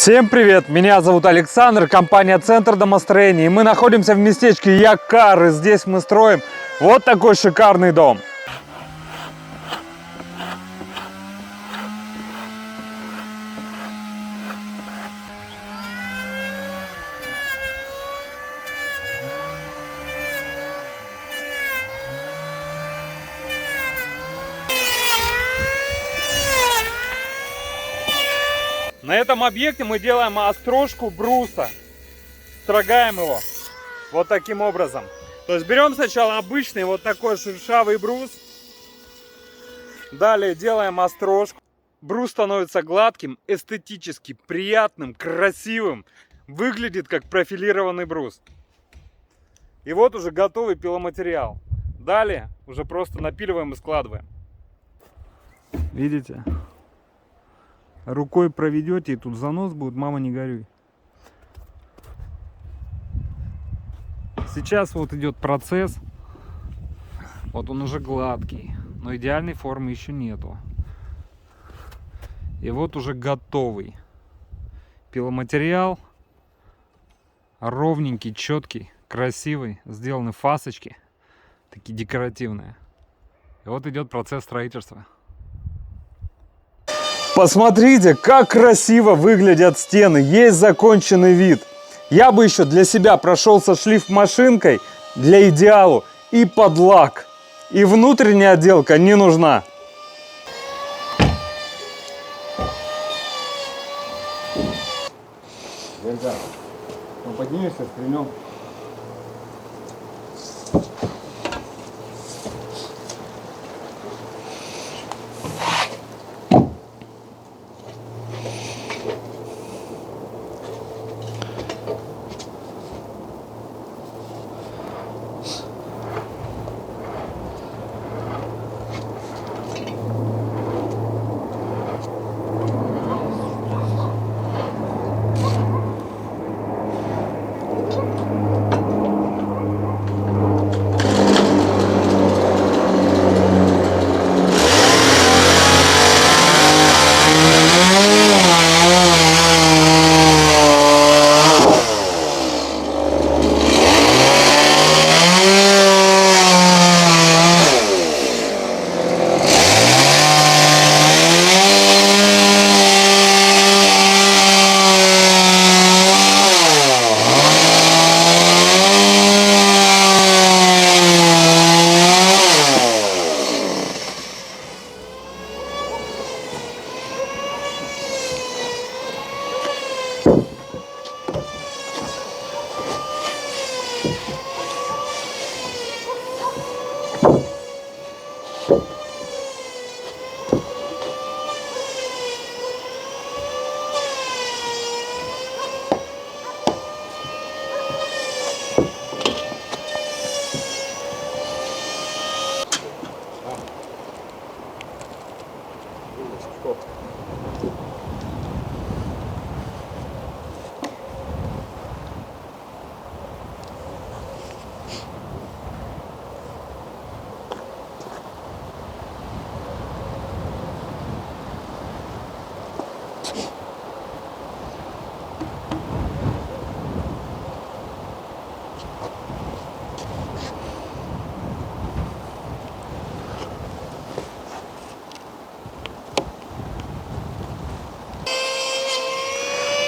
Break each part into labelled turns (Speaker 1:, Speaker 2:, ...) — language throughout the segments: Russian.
Speaker 1: Всем привет! Меня зовут Александр, компания Центр домостроения. И мы находимся в местечке Якар. И здесь мы строим вот такой шикарный дом. На этом объекте мы делаем острожку бруса. Строгаем его вот таким образом. То есть берем сначала обычный вот такой шершавый брус. Далее делаем острожку. Брус становится гладким, эстетически приятным, красивым. Выглядит как профилированный брус. И вот уже готовый пиломатериал. Далее уже просто напиливаем и складываем. Видите? Рукой проведете, и тут занос будет, мама, не горюй. Сейчас вот идет процесс. Вот он уже гладкий, но идеальной формы еще нету. И вот уже готовый пиломатериал. Ровненький, четкий, красивый. Сделаны фасочки, такие декоративные. И вот идет процесс строительства. Посмотрите, как красиво выглядят стены, есть законченный вид. Я бы еще для себя прошелся шлифмашинкой для идеалу и под лак. И внутренняя отделка не нужна. Нельзя. Ну, поднимешься, стрельнем.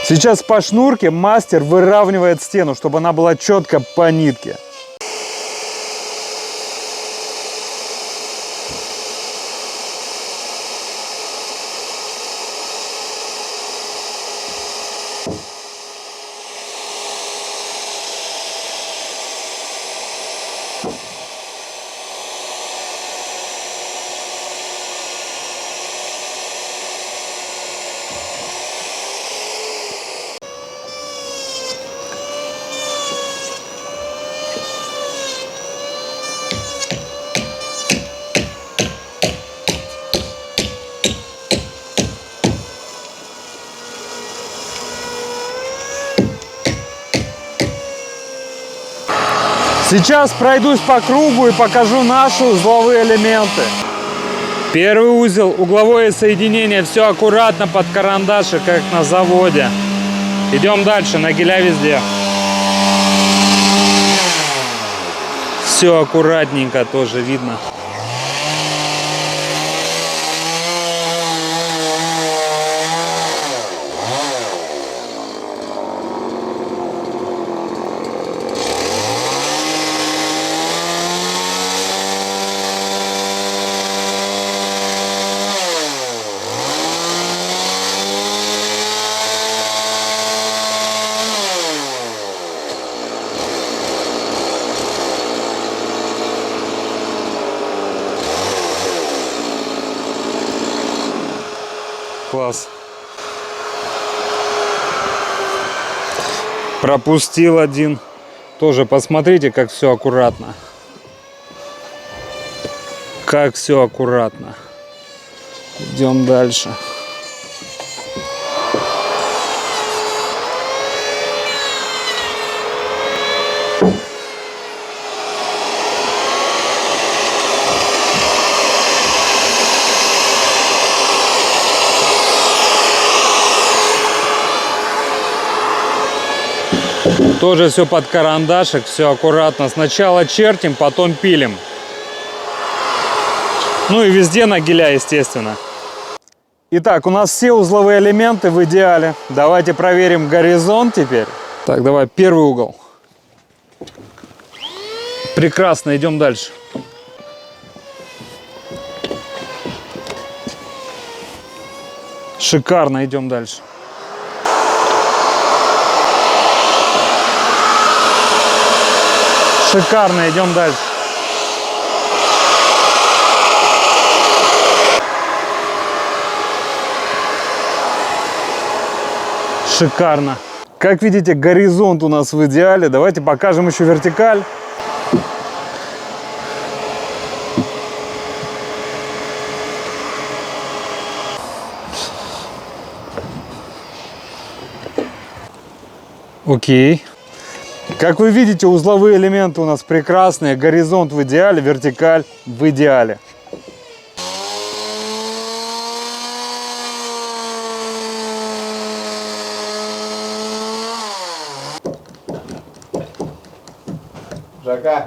Speaker 1: Сейчас по шнурке мастер выравнивает стену, чтобы она была четко по нитке. Сейчас пройдусь по кругу и покажу наши узловые элементы. Первый узел, угловое соединение, все аккуратно под карандаши, как на заводе. Идем дальше, нагиля везде. Все аккуратненько тоже видно. Класс. Пропустил один. Тоже посмотрите, как все аккуратно. Как все аккуратно. Идем дальше. Тоже все под карандашик, все аккуратно. Сначала чертим, потом пилим. Ну и везде нагиля, естественно. Итак, у нас все узловые элементы в идеале. Давайте проверим горизонт теперь. Так, давай первый угол. Прекрасно, идем дальше. Шикарно, идем дальше. Шикарно, идем дальше. Шикарно. Как видите, горизонт у нас в идеале. Давайте покажем еще вертикаль. Окей. Как вы видите, узловые элементы у нас прекрасные. Горизонт в идеале, вертикаль в идеале.
Speaker 2: Жака,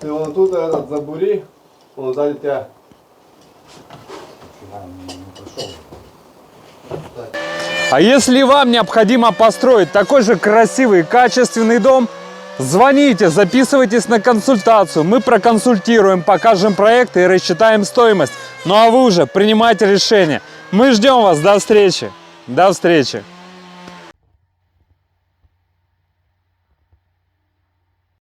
Speaker 2: ты вон тут этот забури, он сзади тебя.
Speaker 1: А если вам необходимо построить такой же красивый и качественный дом, звоните, записывайтесь на консультацию. Мы проконсультируем, покажем проекты и рассчитаем стоимость. Ну а вы уже принимайте решение. Мы ждем вас. До встречи. До встречи.